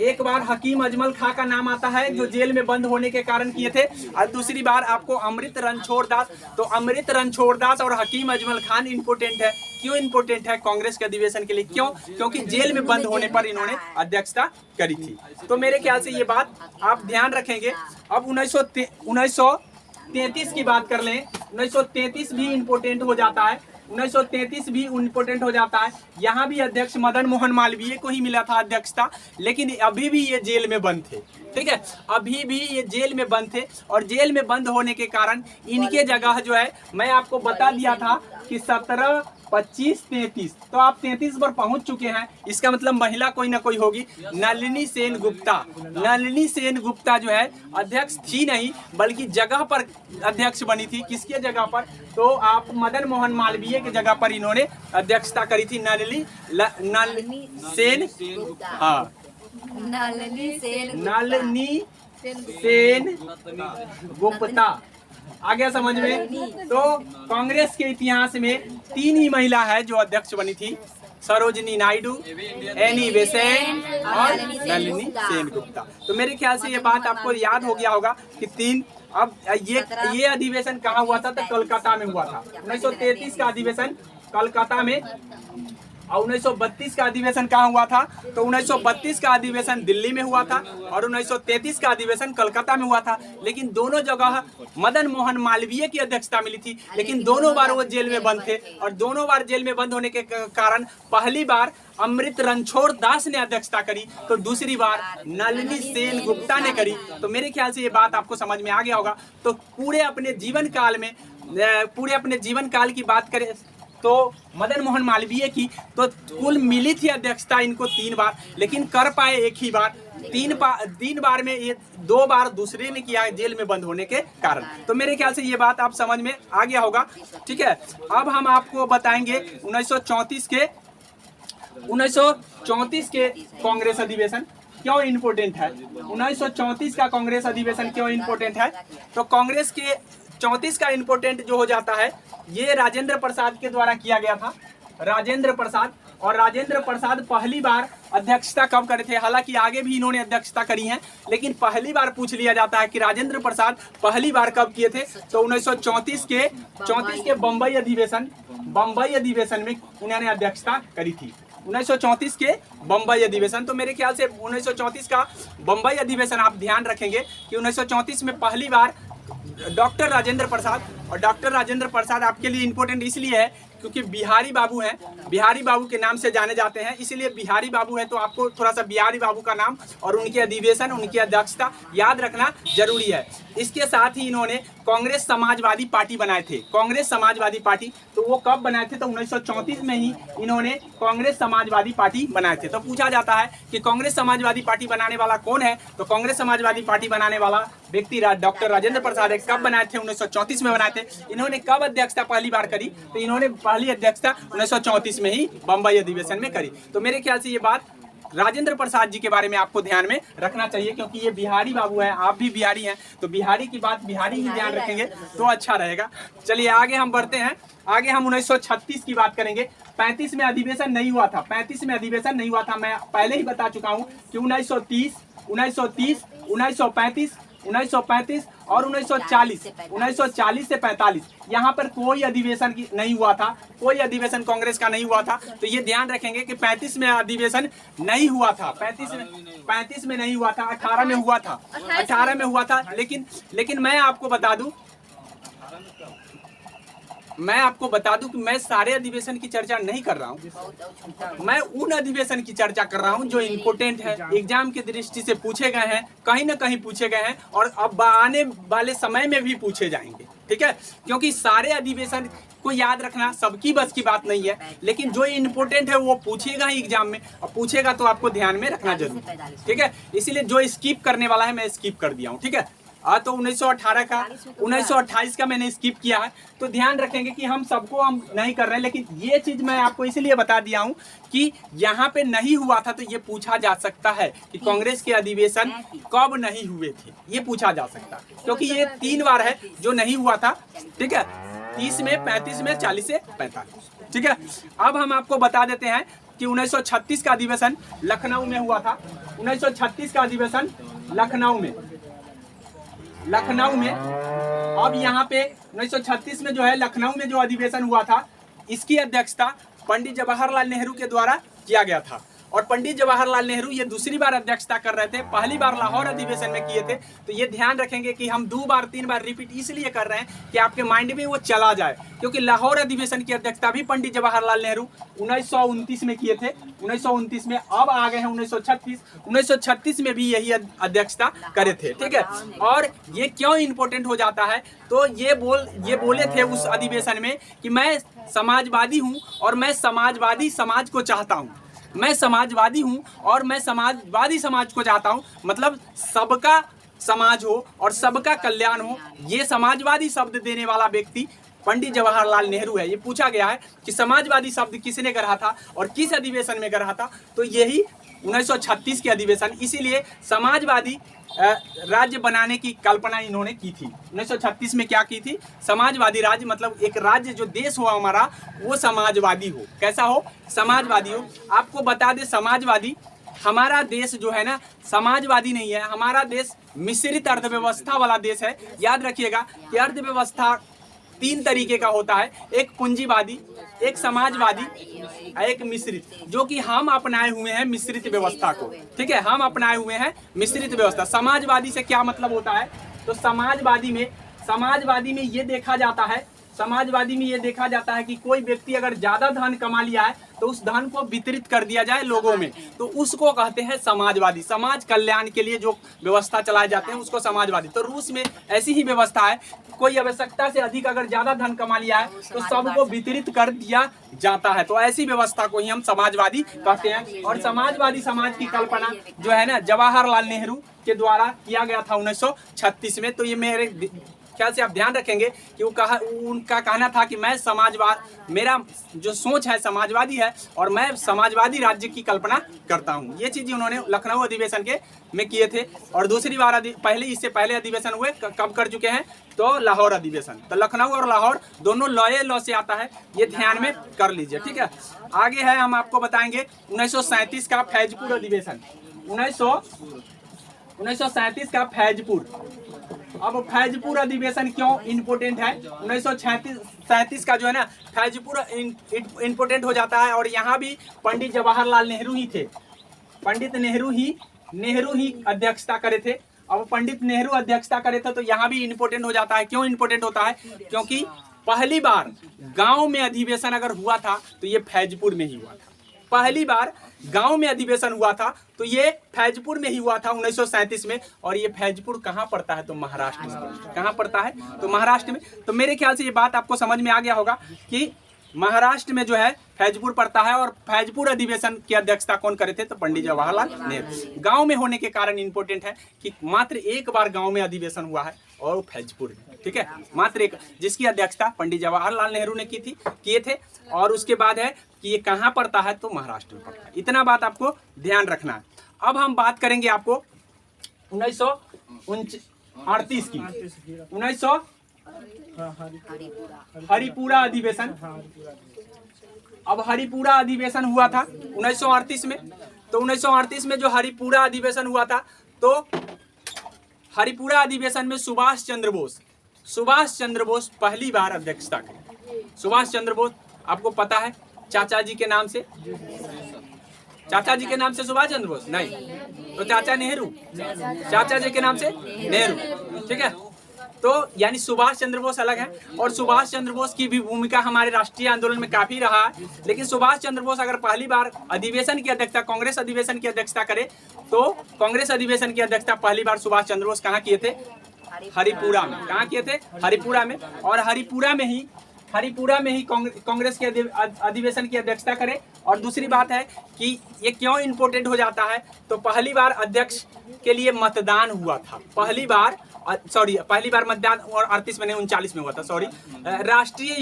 एक बार हकीम अजमल खां का नाम आता है जो जेल में बंद होने के कारण किए थे, और दूसरी बार आपको अमृत रणछोड़ दास। तो अमृत रणछोड़ दास और हकीम अजमल खान इंपोर्टेंट है। क्यों इंपोर्टेंट है कांग्रेस के अधिवेशन के लिए? क्योंकि जेल में बंद होने पर इन्होंने अध्यक्षता करी थी। तो मेरे ख्याल से ये बात आप ध्यान रखेंगे। अब 1933 की बात कर लें। 1933 भी इंपोर्टेंट हो जाता है। 1933 भी इंपोर्टेंट हो जाता है। यहाँ भी अध्यक्ष मदन मोहन मालवीय को ही मिला था अध्यक्षता, लेकिन अभी भी ये जेल में बंद थे, ठीक है। अभी भी ये जेल में बंद थे, और जेल में बंद होने के कारण इनके जगह जो है, मैं आपको बता दिया था कि 17, 25, 33, तो आप 33 पर पहुंच चुके हैं। इसका मतलब महिला कोई ना कोई होगी। नलिनी सेन गुप्ता जो है अध्यक्ष थी नहीं, बल्कि जगह पर अध्यक्ष बनी थी। किसके जगह पर? तो आप मदन मोहन मालवीय की जगह पर इन्होंने अध्यक्षता करी थी। नलिनी सेन गुप्ता। आ गया समझ में? तो कांग्रेस के इतिहास में 3 ही महिला है जो अध्यक्ष बनी थी, सरोजिनी नायडू, एनी बेसेंट और नलिनी सेन गुप्ता। तो मेरे ख्याल से ये बात आपको याद हो गया होगा कि 3। अब ये अधिवेशन कहाँ हुआ था? तो कोलकाता में हुआ था। 1933 का अधिवेशन कोलकाता में, और 1932 का अधिवेशन कहाँ हुआ था? तो 1932 का अधिवेशन दिल्ली में हुआ था, और 1933 का अधिवेशन कलकत्ता में हुआ था। लेकिन दोनों जगह मदन मोहन मालवीय की अध्यक्षता मिली थी, लेकिन दोनों बार वो जेल में बंद थे, और दोनों बार जेल में बंद होने के कारण पहली बार अमृत रणछोड़ दास ने अध्यक्षता करी, तो दूसरी बार नलिनी सेन गुप्ता ने करी। तो मेरे ख्याल से ये बात आपको समझ में आ गया होगा। तो पूरे अपने जीवन काल की बात करें तो मदन मोहन मालवीय की तो कुल मिली थी अध्यक्षता इनको 3 बार, लेकिन कर पाए एक ही बार। 3 बार में ये 2 बार दूसरे ने किया जेल में बंद होने के कारण। तो मेरे ख्याल से ये बात आप समझ में आ गया होगा, ठीक है। अब हम आपको बताएंगे 1934 के कांग्रेस अधिवेशन क्यों इंपोर्टेंट है। 1934 का कांग्रेस अधिवेशन क्यों इंपोर्टेंट है? तो कांग्रेस के 34 का इंपोर्टेंट जो हो जाता है, ये राजेंद्र प्रसाद के द्वारा किया गया था। राजेंद्र प्रसाद पहली बार अध्यक्षता कब करे थे? हालांकि आगे भी इन्होंने अध्यक्षता करी है, लेकिन पहली बार पूछ लिया जाता है कि राजेंद्र प्रसाद पहली बार कब किए थे? तो 1934 के बम्बई अधिवेशन में उन्होंने अध्यक्षता करी थी। 1934 के बम्बई अधिवेशन। तो मेरे ख्याल से 1934 का बम्बई अधिवेशन आप ध्यान रखेंगे कि 1934 में पहली बार डॉक्टर राजेंद्र प्रसाद, और डॉक्टर राजेंद्र प्रसाद आपके लिए इंपॉर्टेंट इसलिए है क्योंकि बिहारी बाबू हैं, बिहारी बाबू के नाम से जाने जाते हैं, इसलिए बिहारी बाबू है। तो आपको थोड़ा सा बिहारी बाबू का नाम और उनके अधिवेशन, उनकी अध्यक्षता याद रखना जरूरी है। इसके साथ ही इन्होंने कांग्रेस समाजवादी पार्टी बनाए थे। कांग्रेस समाजवादी पार्टी तो वो कब बनाए थे? तो 1934 में ही इन्होंने कांग्रेस समाजवादी पार्टी बनाए थे। तो पूछा जाता है कि कांग्रेस समाजवादी पार्टी बनाने वाला कौन है? तो कांग्रेस समाजवादी पार्टी बनाने वाला व्यक्ति डॉक्टर राजेंद्र प्रसाद है। कब बनाए थे? 1934 में बनाए थे। इन्होंने कब अध्यक्षता पहली बार करी? तो इन्होंने पहली अध्यक्षता 1934 में ही बम्बई अधिवेशन में करी। तो मेरे ख्याल से ये बात राजेंद्र प्रसाद जी के बारे में आपको ध्यान में रखना चाहिए, क्योंकि ये बिहारी बाबू हैं, आप भी बिहारी हैं, तो बिहारी की बात बिहारी ही ध्यान रखेंगे तो अच्छा रहेगा। चलिए आगे हम बढ़ते हैं। आगे हम 1936 की बात करेंगे। 35 में अधिवेशन नहीं हुआ था। 35 में अधिवेशन नहीं हुआ था। मैं पहले ही बता चुका हूँ कि 1930, 1935 1935 और 1940 से 45 यहाँ पर कोई अधिवेशन नहीं हुआ था, कोई अधिवेशन कांग्रेस का नहीं हुआ था। तो ये ध्यान रखेंगे कि 35 में अधिवेशन नहीं हुआ था, 35 में नहीं हुआ था, 18 में हुआ था, 18 में हुआ था। लेकिन मैं आपको बता दूं कि मैं सारे अधिवेशन की चर्चा नहीं कर रहा हूं, मैं उन अधिवेशन की चर्चा कर रहा हूं जो इम्पोर्टेंट है, एग्जाम की दृष्टि से पूछे गए हैं, कहीं ना कहीं पूछे गए हैं और अब आने वाले समय में भी पूछे जाएंगे, ठीक है। क्योंकि सारे अधिवेशन को याद रखना सबकी बस की बात नहीं है, लेकिन जो इम्पोर्टेंट है वो पूछेगा ही एग्जाम में, और पूछेगा तो आपको ध्यान में रखना जरूर, ठीक है। इसीलिए जो स्किप करने वाला है मैं स्किप कर दिया हूँ, ठीक है। तो 1918 का 1928 का मैंने स्किप किया है। तो ध्यान रखेंगे कि हम नहीं कर रहे हैं, लेकिन ये चीज मैं आपको इसलिए बता दिया हूं कि यहाँ पे नहीं हुआ था तो ये पूछा जा सकता है कि कांग्रेस के अधिवेशन कब नहीं हुए थे, ये पूछा जा सकता है, क्योंकि ये 3 बार है जो नहीं हुआ था, ठीक है। 30 में, 35 में, 40 से 45, ठीक है। अब हम आपको बता देते हैं कि 1936 का अधिवेशन लखनऊ में हुआ था। 1936 का अधिवेशन लखनऊ में अब यहाँ पे 1936 में जो है लखनऊ में जो अधिवेशन हुआ था, इसकी अध्यक्षता पंडित जवाहरलाल नेहरू के द्वारा किया गया था। और पंडित जवाहरलाल नेहरू ये दूसरी बार अध्यक्षता कर रहे थे, पहली बार लाहौर अधिवेशन में किए थे। तो ये ध्यान रखेंगे कि हम 2 बार 3 बार रिपीट इसलिए कर रहे हैं कि आपके माइंड में वो चला जाए, क्योंकि लाहौर अधिवेशन की अध्यक्षता भी पंडित जवाहरलाल नेहरू 1929 में किए थे, 1929 में। अब आ गए हैं 1936 में भी यही अध्यक्षता करे थे, ठीक है। और ये क्यों इंपॉर्टेंट हो जाता है, तो ये बोले थे उस अधिवेशन में कि मैं समाजवादी हूँ और मैं समाजवादी समाज को चाहता हूँ, मैं समाजवादी हूं और मैं समाजवादी समाज को चाहता हूं, मतलब सबका समाज हो और सबका कल्याण हो। ये समाजवादी शब्द देने वाला व्यक्ति पंडित जवाहरलाल नेहरू है। ये पूछा गया है कि समाजवादी शब्द किसने गढ़ा था और किस अधिवेशन में गढ़ा था, तो यही 1936 के अधिवेशन। इसीलिए समाजवादी राज्य बनाने की कल्पना इन्होंने की थी। 1936 में क्या की थी, समाजवादी राज्य, मतलब एक राज्य जो देश हो हमारा वो समाजवादी हो। कैसा हो, समाजवादी हो। आपको बता दे समाजवादी, हमारा देश जो है ना समाजवादी नहीं है, हमारा देश मिश्रित अर्थव्यवस्था वाला देश है। याद रखिएगा कि अर्थव्यवस्था 3 तरीके का होता है, एक पूंजीवादी, एक समाजवादी, एक मिश्रित, जो कि हम अपनाए हुए हैं मिश्रित व्यवस्था को, ठीक है। हम अपनाए हुए हैं मिश्रित व्यवस्था। समाजवादी से क्या मतलब होता है, तो समाजवादी में ये देखा जाता है कि कोई व्यक्ति अगर ज्यादा धन कमा लिया है तो उस धन को वितरित कर दिया जाए लोगों में, तो उसको कहते हैं समाजवादी। समाज कल्याण के लिए जो व्यवस्था चलाए जाते हैं उसको समाजवादी। तो रूस में ऐसी ही व्यवस्था है, कोई आवश्यकता से अधिक अगर ज्यादा धन कमा लिया है तो सबको वितरित कर दिया जाता है। तो ऐसी व्यवस्था को ही हम समाजवादी कहते हैं। और समाजवादी समाज की कल्पना जो है ना जवाहरलाल नेहरू के द्वारा किया गया था 1936 में। तो ये मेरे ख्याल से आप ध्यान रखेंगे कि उनका कहना था कि मैं मेरा जो सोच है समाजवादी है और मैं समाजवादी राज्य की कल्पना करता हूं। ये चीज़ उन्होंने लखनऊ अधिवेशन में किए थे। और दूसरी बार इससे पहले अधिवेशन हुए कब कर चुके हैं, तो लाहौर अधिवेशन। तो लखनऊ और लाहौर दोनों लॉ से आता है, ये ध्यान में कर लीजिए, ठीक है। आगे है, हम आपको बताएंगे 1937 का फैजपुर अधिवेशन। 1937 का फैजपुर। अब फैजपुर अधिवेशन क्यों इम्पोर्टेंट है, 1937 का जो है ना फैजपुर इम्पोर्टेंट हो जाता है। और यहाँ भी पंडित जवाहरलाल नेहरू ही थे, पंडित नेहरू ही अध्यक्षता करे थे। अब पंडित नेहरू अध्यक्षता करे थे तो यहाँ भी इम्पोर्टेंट हो जाता है। क्यों इम्पोर्टेंट होता है, क्योंकि पहली बार गांव में अधिवेशन अगर हुआ था तो ये फैजपुर में ही हुआ था। पहली बार गांव में अधिवेशन हुआ था तो ये फैजपुर में ही हुआ था 1937 में। और ये फैजपुर कहाँ पड़ता है, तो महाराष्ट्र में। कहाँ पड़ता है, तो महाराष्ट्र में। तो मेरे ख्याल से ये बात आपको समझ में आ गया होगा कि महाराष्ट्र में जो है फैजपुर पड़ता है। और फैजपुर अधिवेशन की अध्यक्षता कौन करे थे, तो पंडित जवाहरलाल नेहरू। गांव में होने के कारण इंपॉर्टेंट है कि मात्र एक बार गांव में अधिवेशन हुआ है और फैजपुर में, ठीक है, मात्र एक, जिसकी अध्यक्षता पंडित जवाहरलाल नेहरू ने किए थे। और उसके बाद है कि ये कहाँ पड़ता है, तो महाराष्ट्र में पड़ता है। इतना बात आपको ध्यान रखना है। अब हम बात करेंगे आपको 1938 की, 1900 हरिपुरा अधिवेशन। अब हरिपुरा अधिवेशन हुआ था 1938 में। तो 1938 में जो हरिपुरा अधिवेशन हुआ था, तो हरिपुरा अधिवेशन में सुभाष चंद्र बोस पहली बार अध्यक्षता करें। सुभाष चंद्र बोस आपको पता है चाचा जी के नाम से, चाचा जी के नाम से सुभाष चंद्र बोस नहीं तो चाचा नेहरू, चाचा जी के नाम से नेहरू, ठीक है। तो यानी सुभाष चंद्र बोस अलग है, और सुभाष चंद्र बोस की भी भूमिका हमारे राष्ट्रीय आंदोलन में काफी रहा है। लेकिन सुभाष चंद्र बोस अगर पहली बार अधिवेशन की अध्यक्षता, कांग्रेस अधिवेशन की अध्यक्षता करे, तो कांग्रेस अधिवेशन की अध्यक्षता पहली बार सुभाष चंद्र बोस कहाँ किए थे? हरिपुरा में। कहाँ किए थे? हरिपुरा में। और हरिपुरा में ही कांग्रेस के अधिवेशन की अध्यक्षता करे। और दूसरी बात है कि ये क्यों इम्पोर्टेंट हो जाता है, तो पहली बार अध्यक्ष के लिए मतदान हुआ था, पहली बार मतदान, और 38 में नहीं 39 में हुआ था, सॉरी। राष्ट्रीय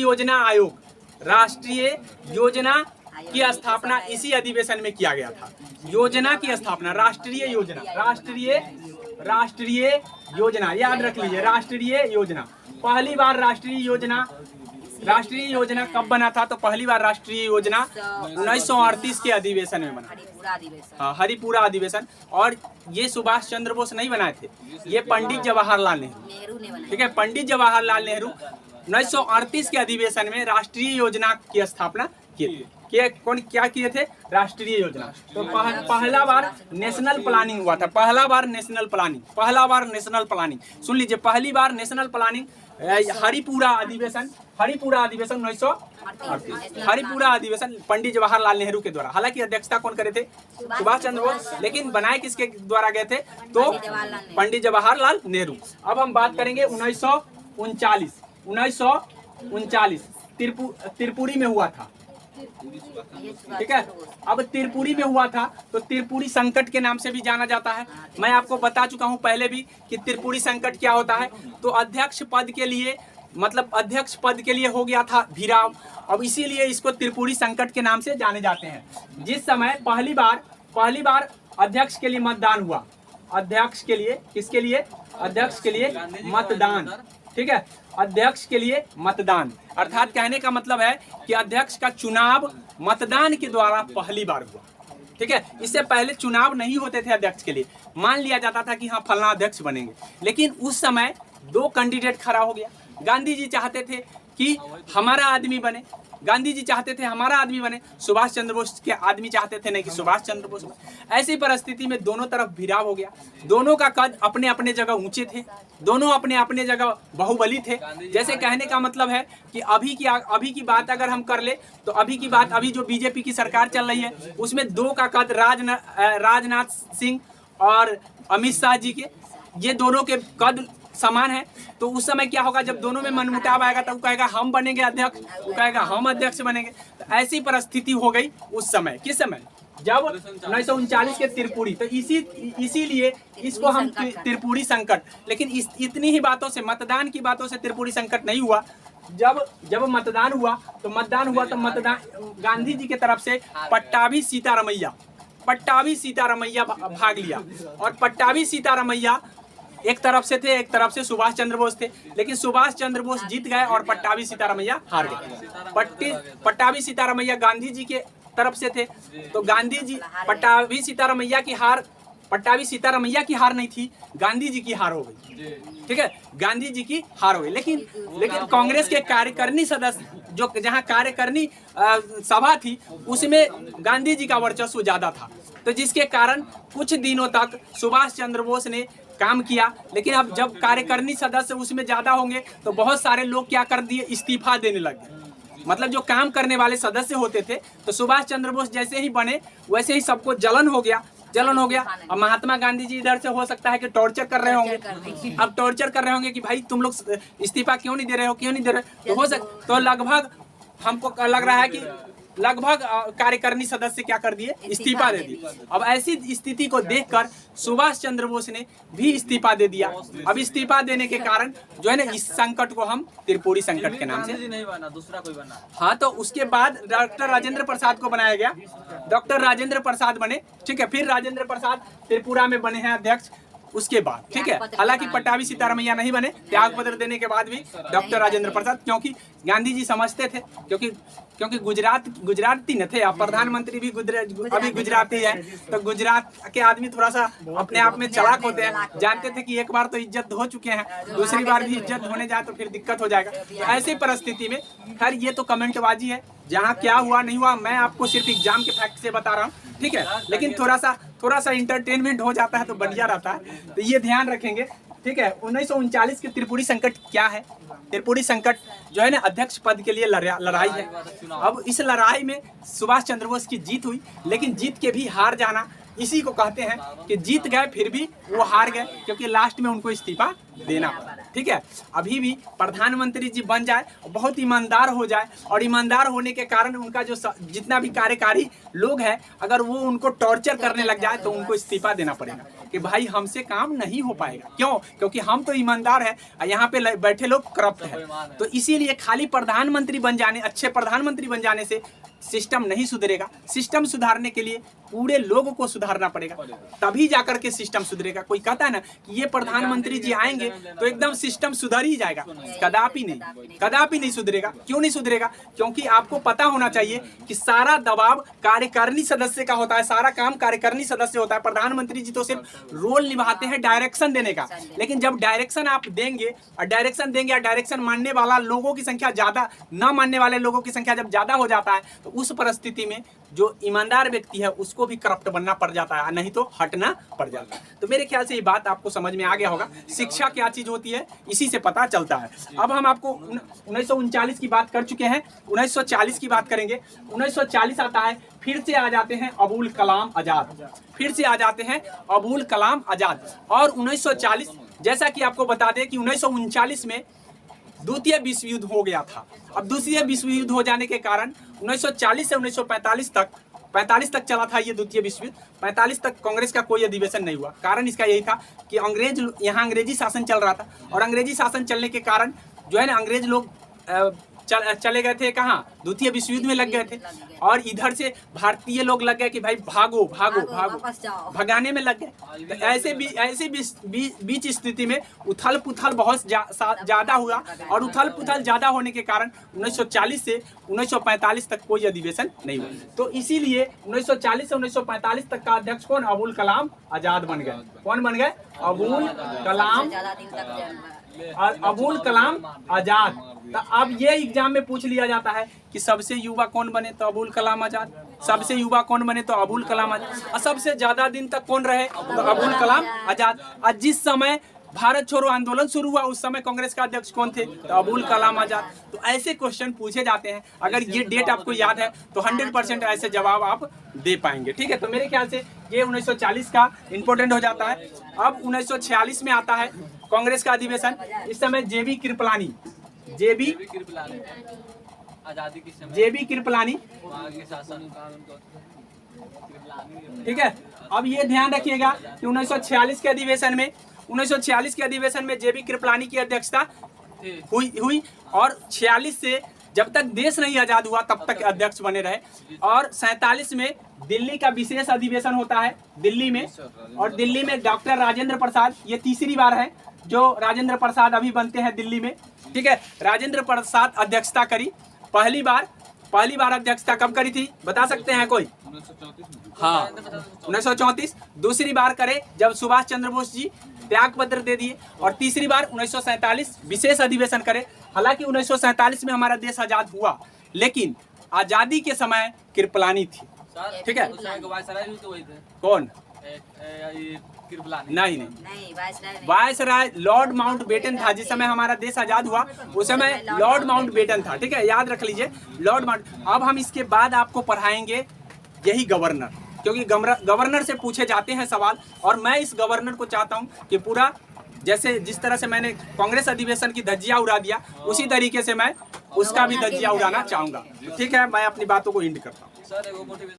योजना की स्थापना इसी अधिवेशन में किया गया था। योजना की स्थापना, राष्ट्रीय योजना याद रख लीजिए, राष्ट्रीय योजना। पहली बार राष्ट्रीय योजना कब बना था? तो पहली बार राष्ट्रीय योजना 1938 के अधिवेशन में बना, हाँ, हरिपुरा अधिवेशन। और ये सुभाष चंद्र बोस नहीं बनाए थे, ये पंडित जवाहरलाल नेहरू, ठीक है। पंडित जवाहरलाल नेहरू 1938 के अधिवेशन में राष्ट्रीय योजना की स्थापना किए थे। क्या किए थे? राष्ट्रीय योजना। तो पहला बार नेशनल प्लानिंग हुआ था, पहला बार नेशनल प्लानिंग सुन लीजिए, पहली बार नेशनल प्लानिंग हरिपुरा अधिवेशन 1938, हरिपुरा अधिवेशन पंडित जवाहरलाल नेहरू के द्वारा। हालांकि अध्यक्षता कौन करे थे? सुभाष चंद्र बोस, लेकिन बनाए किसके द्वारा गए थे? तो पंडित जवाहरलाल नेहरू। अब हम बात करेंगे 1939 त्रिपुरी में हुआ था, ठीक है। अब त्रिपुरी में हुआ था तो त्रिपुरी संकट के नाम से भी जाना जाता है। मैं आपको बता चुका हूं पहले भी कि त्रिपुरी संकट क्या होता है। तो अध्यक्ष पद के लिए हो गया था भिराव, अब इसीलिए इसको त्रिपुरी संकट के नाम से जाने जाते हैं। जिस समय पहली बार अध्यक्ष के लिए मतदान हुआ, अध्यक्ष के लिए, किसके लिए? अध्यक्ष के लिए मतदान, ठीक है। अध्यक्ष के लिए मतदान, अर्थात कहने का मतलब है कि अध्यक्ष का चुनाव मतदान के द्वारा पहली बार हुआ, ठीक है। इससे पहले चुनाव नहीं होते थे अध्यक्ष के लिए, मान लिया जाता था कि हाँ फलना अध्यक्ष बनेंगे। लेकिन उस समय दो कैंडिडेट खड़ा हो गया। गांधी जी चाहते थे कि हमारा आदमी बने, सुभाष चंद्र बोस के आदमी चाहते थे नहीं कि सुभाष चंद्र बोस बने। ऐसी परिस्थिति में दोनों तरफ भिड़ाव हो गया। दोनों का कद अपने अपने जगह ऊंचे थे, दोनों अपने अपने जगह बाहुबली थे। जैसे कहने का मतलब है कि अभी की बात अगर हम कर ले तो अभी जो बीजेपी की सरकार चल रही है उसमें दो का कद राजनाथ सिंह और अमित शाह जी के, ये दोनों के कद समान है। तो उस समय क्या होगा, जब दोनों में मनमुटाव आएगा तो वो कहेगा हम बनेंगे अध्यक्ष, वो कहेगा हम अध्यक्ष बनेंगे। तो ऐसी परिस्थिति हो गई उस समय। किस समय? जब 1939 के त्रिपुरी, तो इसीलिए इसको हम त्रिपुरी संकट। लेकिन इतनी ही बातों से, मतदान की बातों से त्रिपुरी संकट नहीं हुआ। जब मतदान हुआ तो गांधी जी की तरफ से पट्टाभी सीतारमैया भाग लिया, और पट्टाभी सीतारमैया एक तरफ से सुभाष चंद्र बोस थे। लेकिन सुभाष चंद्र बोस जीत गए और पट्टाभी सीतारमैया हार गए। पट्टाभी सीतारमैया गांधी जी के तरफ से थे, तो गांधी जी पट्टाभी सीतारमैया की हार नहीं थी, गांधी जी की हार हो गई, ठीक है। गांधी जी की हार हो गई। लेकिन कांग्रेस के कार्यकारिणी सदस्य, जो जहां कार्यकारिणी सभा थी, उसमें गांधी जी का वर्चस्व ज्यादा था। तो जिसके कारण कुछ दिनों तक सुभाष चंद्र बोस ने काम किया। लेकिन अब जब कार्यकारिणी सदस्य उसमें ज्यादा होंगे तो बहुत सारे लोग क्या कर दिए, इस्तीफा देने लग गए। मतलब जो काम करने वाले सदस्य होते थे, तो सुभाष चंद्र बोस जैसे ही बने वैसे ही सबको जलन हो गया। अब महात्मा गांधी जी इधर से हो सकता है कि टॉर्चर कर रहे होंगे, कि भाई तुम लोग इस्तीफा क्यों नहीं दे रहे हो। तो लगभग हमको लग रहा है कि कार्यकारिणी सदस्य क्या कर दिए, इस्तीफा दे दिए। अब ऐसी स्थिति को देखकर सुभाष चंद्र बोस ने भी इस्तीफा दे दिया। अब इस्तीफा देने के कारण जो है ना, इस संकट को हम त्रिपुरी संकट के नाम से नहीं बना, दूसरा कोई बना। हाँ, तो उसके बाद डॉक्टर राजेंद्र प्रसाद को बनाया गया, डॉक्टर राजेंद्र प्रसाद बने, ठीक है। फिर राजेंद्र प्रसाद त्रिपुरा में बने हैं अध्यक्ष। उसके बाद, ठीक है। हालांकि पट्टाभी सीतारमैया नहीं बने, त्याग पत्र देने के बाद भी डॉक्टर राजेंद्र प्रसाद, क्योंकि गांधी जी समझते थे, क्योंकि गुजराती न थे, आप प्रधानमंत्री भी अभी गुजराती है, तो गुजरात के आदमी थोड़ा सा अपने आप में चालाक होते हैं, जानते थे कि एक बार तो इज्जत हो चुके हैं, दूसरी बार भी इज्जत होने जाए तो फिर दिक्कत हो जाएगा। तो ऐसी परिस्थिति में खैर ये तो कमेंटबाजी है, जहाँ क्या हुआ नहीं हुआ मैं आपको सिर्फ एग्जाम के फैक्ट से बता रहा हूँ, ठीक है। लेकिन थोड़ा सा इंटरटेनमेंट हो जाता है तो बढ़िया रहता है, तो ये ध्यान रखेंगे, ठीक है। 1939 के त्रिपुरी संकट क्या है? त्रिपुरी संकट जो है ना, अध्यक्ष पद के लिए लड़ाई है। अब इस लड़ाई में सुभाष चंद्र बोस की जीत हुई, लेकिन जीत के भी हार जाना, इसी को कहते हैं कि जीत गए फिर भी वो हार गए, क्योंकि लास्ट में उनको इस्तीफा देना पड़ा, ठीक है। अभी भी प्रधानमंत्री जी बन जाए, बहुत ईमानदार हो जाए, और ईमानदार होने के कारण उनका जो जितना भी कार्यकारी लोग हैं, अगर वो उनको टॉर्चर करने लग जाए तो उनको इस्तीफा देना पड़ेगा कि भाई हमसे काम नहीं हो पाएगा। क्यों? क्योंकि हम तो ईमानदार है, यहाँ पे बैठे लोग करप्ट है। तो इसीलिए खाली प्रधानमंत्री बन जाने, अच्छे प्रधानमंत्री बन जाने से सिस्टम नहीं सुधरेगा। सिस्टम सुधारने के लिए पूरे लोगों को सुधारना पड़ेगा, तभी जाकर के सिस्टम सुधरेगा। कोई कहता है ना कि ये प्रधानमंत्री जी आएंगे तो एकदम सिस्टम सुधर ही जाएगा, कदापि नहीं सुधरेगा। क्यों नहीं सुधरेगा? क्योंकि आपको पता होना चाहिए कि सारा दबाव कार्यकारिणी सदस्य का होता है, सारा काम कार्यकारिणी सदस्य होता है। प्रधानमंत्री जी तो सिर्फ रोल निभाते हैं डायरेक्शन देने का, लेकिन जब डायरेक्शन आप देंगे और डायरेक्शन मानने वाला लोगों की संख्या ज्यादा, न मानने वाले लोगों की संख्या जब ज्यादा हो जाता है, तो उस परिस्थिति में जो ईमानदार व्यक्ति है उसको भी करप्ट बनना पड़ जाता है, नहीं तो हटना पड़ जाता है। तो मेरे ख्याल से ये बात आपको समझ में आ गया होगा। शिक्षा क्या चीज होती है इसी से पता चलता है। अब हम आपको 1939 की बात कर चुके हैं, 1940 की बात करेंगे। 1940 आता है, फिर से आ जाते हैं अबुल कलाम आजाद, फिर से आ जाते हैं अबुल कलाम आजाद। और 1940, जैसा कि आपको बता दें कि 1939 में द्वितीय विश्व युद्ध हो गया था। अब द्वितीय विश्व युद्ध हो जाने के कारण 1940 से 1945 तक चला था ये द्वितीय विश्व युद्ध। 45 तक कांग्रेस का कोई अधिवेशन नहीं हुआ। कारण इसका यही था कि यहाँ अंग्रेजी शासन चल रहा था, और अंग्रेजी शासन चलने के कारण जो है ना, अंग्रेज लोग चले गए थे कहाँ? द्वितीय विश्व युद्ध में लग गए थे, और इधर से भारतीय लोग लग गए कि भाई भागो, भगाने में लग गए। तो ऐसे बीच स्थिति में उथल पुथल बहुत ज्यादा हुआ, और उथल पुथल ज्यादा होने के कारण 1940 से 1945 तक कोई अधिवेशन नहीं हुआ। तो इसीलिए 1940 से 1945 तक का अध्यक्ष कौन? अबुल कलाम आजाद बन गए। कौन बन गए? अबुल कलाम आजाद। तो अब ये एग्जाम में पूछ लिया जाता है कि सबसे युवा कौन बने? तो अबुल कलाम आजाद। सबसे युवा कौन बने? तो अबुल कलाम आजाद। और सबसे ज्यादा दिन तक कौन रहे? तो अबुल कलाम आजाद। और जिस समय भारत छोड़ो आंदोलन शुरू हुआ उस समय कांग्रेस का अध्यक्ष कौन थे? तो अबुल कलाम आजाद। तो ऐसे क्वेश्चन पूछे जाते हैं। अगर ये डेट आपको याद है तो 100% ऐसे जवाब आप दे पाएंगे, ठीक है। तो मेरे ख्याल से ये 1940 का इंपॉर्टेंट हो जाता है। अब 1946 में आता है कांग्रेस का अधिवेशन। इस समय जेबी कृपलानी, ठीक है। अब ये ध्यान रखिएगा कि 1946 के अधिवेशन में जेबी कृपलानी की अध्यक्षता हुई, और 46 से जब तक देश नहीं आजाद हुआ तब तक अध्यक्ष बने रहे। और 47 में दिल्ली का विशेष अधिवेशन होता है दिल्ली में, और दिल्ली में डॉक्टर राजेंद्र प्रसाद, ये तीसरी बार है जो राजेंद्र प्रसाद अभी बनते हैं दिल्ली में, ठीक है। राजेंद्र प्रसाद अध्यक्षता करी। पहली बार अध्यक्षता कब करी थी बता सकते हैं कोई? हाँ, 1934। दूसरी बार करे जब सुभाष चंद्र बोस जी त्याग पत्र दे दिए, और तीसरी बार 1947 विशेष अधिवेशन करे। हालांकि 1947 में हमारा देश आजाद हुआ, लेकिन आजादी के समय कृपलानी थी, ठीक है। कौन? नहीं, वायसराय लॉर्ड माउंटबेटन था। जिस समय हमारा देश आजाद हुआ उस समय लॉर्ड माउंटबेटन था, ठीक है, याद रख लीजिए, लॉर्ड माउंट। अब हम इसके बाद आपको पढ़ाएंगे यही गवर्नर, क्योंकि गवर्नर से पूछे जाते हैं सवाल, और मैं इस गवर्नर को चाहता हूं कि पूरा जिस तरह से मैंने कांग्रेस अधिवेशन की धज्जियां उड़ा दिया, उसी तरीके से मैं उसका भी धज्जियां उड़ाना चाहूंगा, ठीक है। मैं अपनी बातों को एंड करता हूँ।